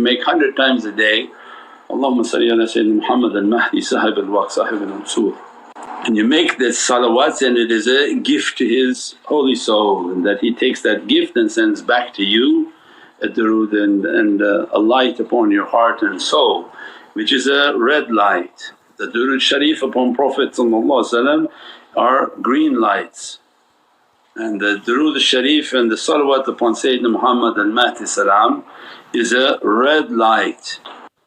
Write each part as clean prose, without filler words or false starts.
make 100 times a day, Allahumma salli ala Sayyidina Muhammad al-Mahdi sahib al-Waqt sahib al-Ansur. And you make this salawats, and it is a gift to his holy soul, and that he takes that gift and sends back to you a durood and a light upon your heart and soul, which is a red light. The durood sharif upon Prophet are green lights, and the durood sharif and the salawat upon Sayyidina Muhammad al-Mahdi salam is a red light.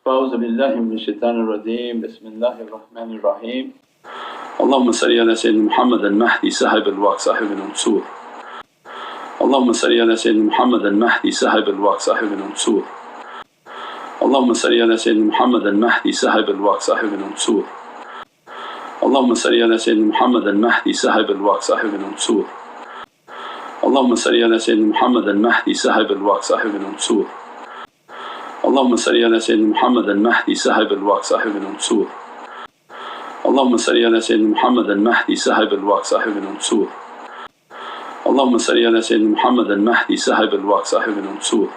A'udhu billahi minash shaitanir rajeem. Bismillahir Rahmanir Rahim. Allahumma salli ala Sayyidina Muhammad al-Mahdi sahib al-Waqt sahib al-Ansur. Allahumma salli ala Sayyidina Muhammad al-Mahdi sahib al-Waqt sahib al-Ansur. Allahumma salli ala Sayyidina Muhammad al-Mahdi sahib al-Waqt sahib al-Ansur. Allahumma salli ala Sayyidina Muhammad al-Mahdi sahib al-Waqt sahib al-Ansur. Allahumma salli ala Sayyidina Muhammad al-Mahdi sahib al-Waqt sahib al-Ansur. Allahumma salli ala Sayyidina Muhammad al-Mahdi sahib al-Waqt sahib al-Ansur. Allahumma salli ala Sayyidina Muhammad al-Mahdi sahib al-Waqt sahib al-Ansur. Allahumma salli ala Sayyidina Muhammad al-Mahdi sahib al-Waqt sahib al-Ansur.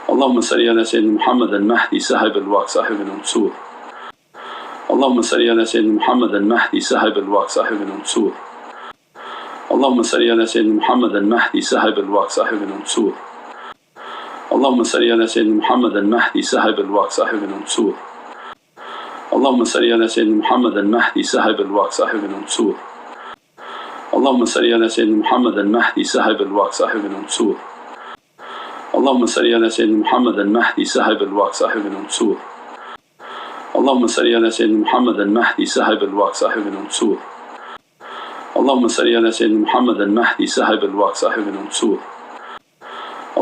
Allahumma salli ala Sayyidina Muhammad al-Mahdi sahib al-Waqt sahib al-Ansur. Allahumma salli ala Sayyidina Muhammad al-Mahdi sahib al-Waqt sahib al-Ansur. Allahumma salli ala Sayyidina Muhammad al-Mahdi sahib al-Waqt sahib al-Ansur. Allahumma salli ala Sayyidina Muhammad al-Mahdi sahib al-Waqt sahib al-Ansur. Allahumma salli ala Sayyidina Muhammad al-Mahdi sahib al-Waqt sahib al-Ansur. Allahumma salli ala Sayyidina Muhammad al-Mahdi sahib al-Waqt sahib al-Ansur. Allahumma salli ala Sayyidina Muhammad al-Mahdi sahib al-Waqt sahib al-Ansur. Allahumma salli ala Sayyidina Muhammad al-Mahdi sahib al-Waqt sahib al-Ansur. Allahumma salli ala Sayyidina Muhammad al-Mahdi sahib al-Waqt sahib al-Ansur.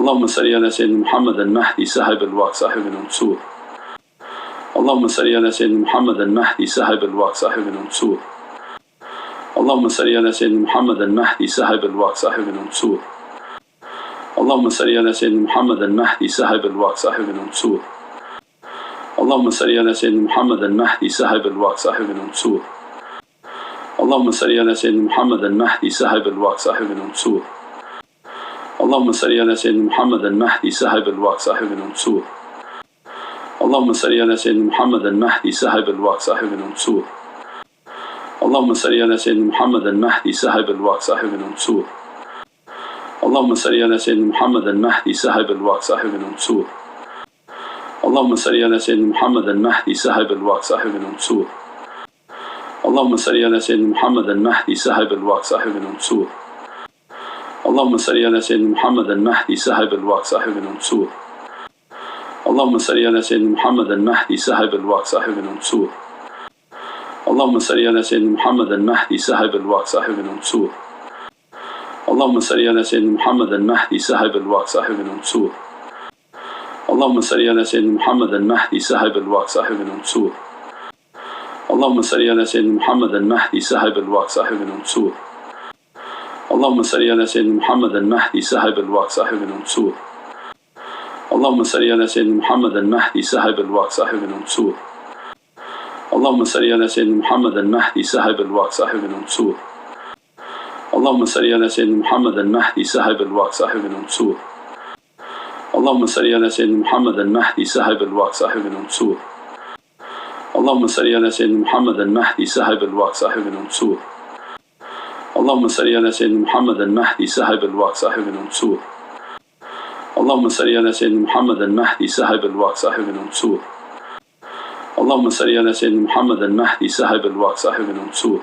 Allahumma salli ala Sayyidina Muhammad al-Mahdi sahib al-Waqt sahib al-Ansur. Allahumma salli ala Sayyidina Muhammad al-Mahdi sahib al-Waqt sahib al-Ansur. Allahumma salli ala Sayyidina Muhammad al-Mahdi sahib al-Waqt sahib al-Ansur. Allahumma salli ala Sayyidina Muhammad al-Mahdi sahib al-Waqt sahib al-Ansur. Allahumma salli ala Sayyidina Muhammad al-Mahdi sahib al-Waqt sahib al-Ansur. Allahumma salli ala Sayyidina Muhammad al-Mahdi sahib al-Waqt sahib al-Ansur. Allahumma salli ala Sayyidina Muhammad al-Mahdi sahib al-Waqt sahib al-Ansur. Allahumma salli ala Sayyidina Muhammad al-Mahdi sahib al-Waqt sahib al-Ansur. Allahumma salli ala Sayyidina Muhammad al-Mahdi sahib al-Waqt sahib al-Ansur. Allahumma salli ala Sayyidina Muhammad al-Mahdi sahib al-Waqt sahib al-Ansur. Allahumma salli ala Sayyidina Muhammad al-Mahdi sahib al-Waqt sahib al-Ansur. Allahumma salli ala Sayyidina Muhammad al-Mahdi sahib al-Waqt sahib al-Ansur. Allahumma salli ala Sayyidina Muhammad al-Mahdi sahib al-Waqt sahib al-Ansur. Allahumma salli ala Sayyidina Muhammad al-Mahdi sahib al-Waqt sahib al-Ansur. Allahumma salli ala Sayyidina Muhammad al-Mahdi sahib al-Waqt sahib al-Ansur. Allahumma salli ala Sayyidina Muhammad al-Mahdi sahib al-Waqt sahib al-Ansur. Allahumma salli ala Sayyidina Muhammad al-Mahdi sahib al-Waqt sahib al-Ansur. Allahumma salli ala Sayyidina Muhammad al-Mahdi sahib al-Waqt sahib al-Ansur. Allahumma salli ala Sayyidina Muhammad al-Mahdi sahib al-Waqt sahib al-Ansur. Allahumma salli ala Sayyidina Muhammad al-Mahdi sahib al-Waqt sahib al-Ansur. Allahumma salli ala Sayyidina Muhammad al-Mahdi sahib al-Waqt sahib al-Ansur. Allahumma salli ala Sayyidina Muhammad al-Mahdi sahib al-Waqt sahib al-Ansur. Allahumma salli ala Sayyidina Muhammad al-Mahdi sahib al-Waqt sahib al-Ansur. Allahumma salli ala Sayyidina Muhammad al-Mahdi sahib al-Waqt sahib al-Ansur. Allahumma salli ala Sayyidina Muhammad al-Mahdi sahib al-Waqt sahib al-Ansur. Allahumma salli ala Sayyidina Muhammad al-Mahdi sahib al-Waqt sahib al-Ansur.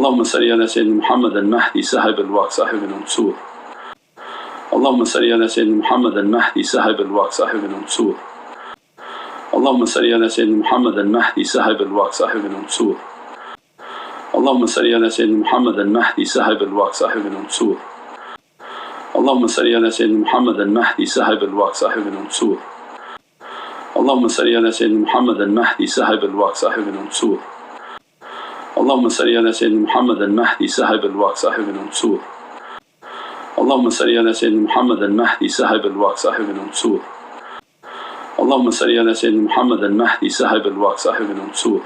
Allahumma salli ala Sayyidina Muhammad al-Mahdi sahib al-Waqt sahib al-Ansur. Allahumma salli ala Sayyidina Muhammad al-Mahdi sahib al-Waqt sahib al-Ansur. Allahumma salli ala Sayyidina Muhammad al-Mahdi sahib al-Waqt sahib al-Ansur. Allahumma salli ala Sayyidina Muhammad al-Mahdi sahib al-Waqt sahib al-Ansur. Allahumma salli ala Sayyidina Muhammad al-Mahdi sahib al-Waqt sahib al-Ansur. Allahumma salli ala Sayyidina Muhammad al-Mahdi sahib al-Waqt sahib al-Ansur. Allahumma salli ala Sayyidina Muhammad al-Mahdi sahib al-Waqt sahib al-Ansur. Allahumma salli ala Sayyidina Muhammad al-Mahdi sahib al-Waqt sahib al-Ansur. Allahumma salli ala Sayyidina Muhammad al-Mahdi sahib al-Waqt sahib al-Ansur. Allahumma salli ala Sayyidina Muhammad al-Mahdi sahib al-Waqt sahib al-Ansur.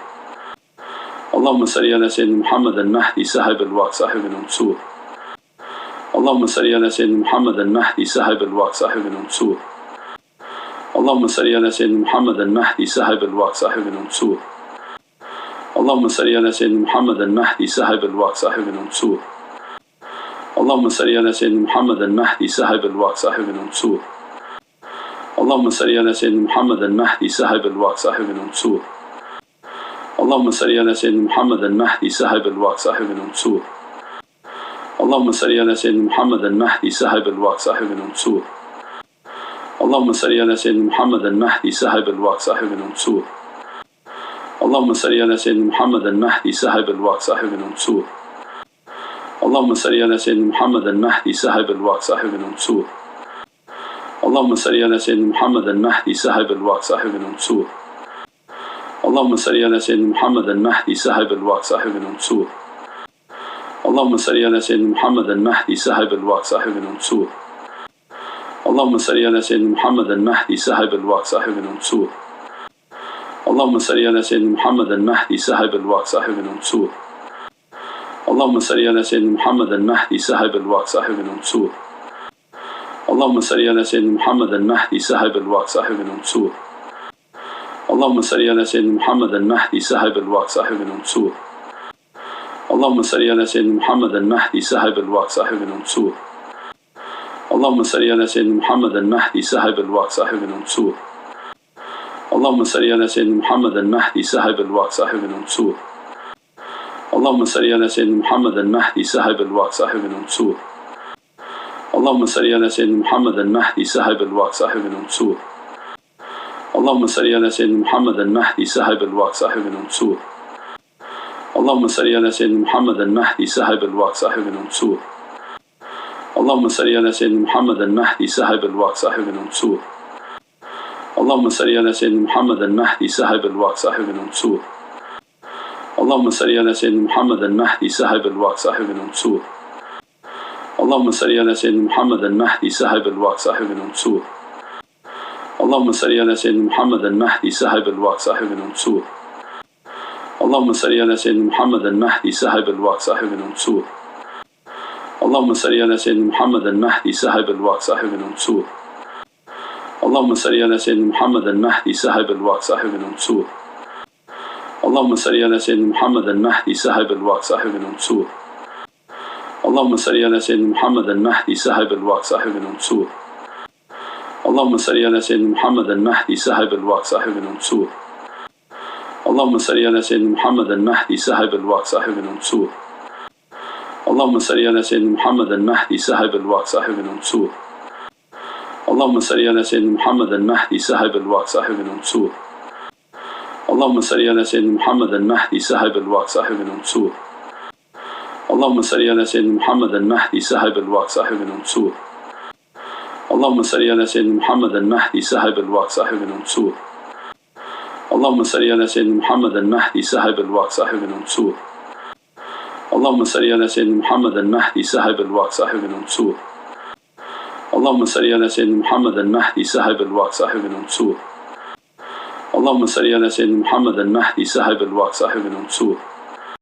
Allahumma salli ala Sayyidina Muhammad al-Mahdi sahib al-Waqt sahib al-Ansur. Allahumma salli ala Sayyidina Muhammad al-Mahdi sahib al-Waqt sahib al-Ansur. اللهم صل على سيدنا محمد المهدي صاحب الوقت صاحب المنصور. اللهم صل على سيدنا محمد المهدي صاحب الوقت صاحب المنصور. اللهم صل على سيدنا محمد المهدي صاحب الوقت صاحب المنصور. اللهم صل على سيدنا محمد المهدي صاحب الوقت صاحب المنصور. اللهم صل على سيدنا محمد المهدي صاحب الوقت صاحب المنصور. اللهم صل على سيدنا محمد المهدي صاحب الوقت صاحب المنصور. اللهم صل على سيدنا محمد المهدي صاحب الوقت صاحب المنصور. اللهم صل على سيدنا محمد المهدي صاحب الوقت صاحب المنصور. اللهم صل على سيدنا محمد المهدي صاحب الوقت صاحب المنصور. اللهم صل على سيدنا محمد المهدي صاحب الوقت صاحب المنصور. اللهم صل على سيدنا محمد المهدي صاحب الوقت صاحب المنصور. اللهم صل على سيدنا محمد المهدي صاحب الوقت صاحب المنصور. اللهم صل على سيدنا محمد المهدي صاحب الوقت صاحب المنصور. اللهم صل على سيدنا محمد المهدي صاحب الوقت صاحب المنصور. اللهم صل على سيدنا محمد المهدي صاحب الوقت صاحب المنصور. اللهم صل على سيدنا محمد المهدي صاحب الوقت صاحب المنصور. اللهم صل على سيدنا محمد المهدي صاحب الوقت صاحب المنصور. اللهم صل على سيدنا محمد المهدي صاحب الوقت صاحب المنصور. اللهم صل على سيدنا محمد المهدي صاحب الوقت صاحب المنصور. اللهم صل على سيدنا محمد المهدي صاحب الوقت صاحب المنصور. اللهم صل على سيدنا محمد المهدي صاحب الوقت صاحب المنصور. اللهم صل على سيدنا محمد المهدي صاحب الوقت صاحب المنصور. اللهم صل على سيدنا محمد المهدي صاحب الوقت صاحب المنصور. اللهم صل على سيدنا محمد المهدي صاحب الوقت صاحب المنصور. اللهم صل على سيدنا محمد المهدي صاحب الوقت صاحب المنصور. اللهم صل على سيدنا محمد المهدي صاحب الوقت صاحب المنصور. اللهم صل على سيدنا محمد المهدي صاحب الوقت صاحب المنصور. اللهم صل على سيدنا محمد المهدي صاحب الوقت صاحب المنصور. اللهم صل على سيدنا محمد المهدي صاحب الوقت صاحب المنصور. اللهم صل على سيدنا محمد المهدي صاحب الوقت صاحب المنصور. اللهم صل على سيدنا محمد المهدي صاحب الوقت صاحب المنصور. اللهم صل على سيدنا محمد المهدي صاحب الوقت صاحب المنصور. اللهم صل على سيدنا محمد المهدي صاحب الوقت صاحب المنصور. اللهم صل على سيدنا محمد المهدي صاحب الوقت صاحب المنصور. اللهم صل على سيدنا محمد المهدي صاحب الوقت صاحب المنصور. اللهم صل على سيدنا محمد المهدي صاحب الوقت صاحب المنصور. اللهم صل على سيدنا محمد المهدي صاحب الوقت صاحب المنصور. اللهم صل على سيدنا محمد المهدي صاحب الوقت صاحب المنصور. اللهم صل على سيدنا محمد المهدي صاحب الوقت صاحب المنصور. اللهم صل على سيدنا محمد المهدي صاحب الوقت صاحب المنصور. اللهم صل على سيدنا محمد المهدي صاحب الوقت صاحب المنصور. اللهم صل على سيدنا محمد المهدي صاحب الوقت صاحب المنصور. اللهم صل على سيدنا محمد المهدي صاحب الوقت صاحب المنصور. اللهم صل على سيدنا محمد المهدي صاحب الوقت صاحب المنصور. اللهم صل على سيدنا محمد المهدي صاحب الوقت صاحب المنصور.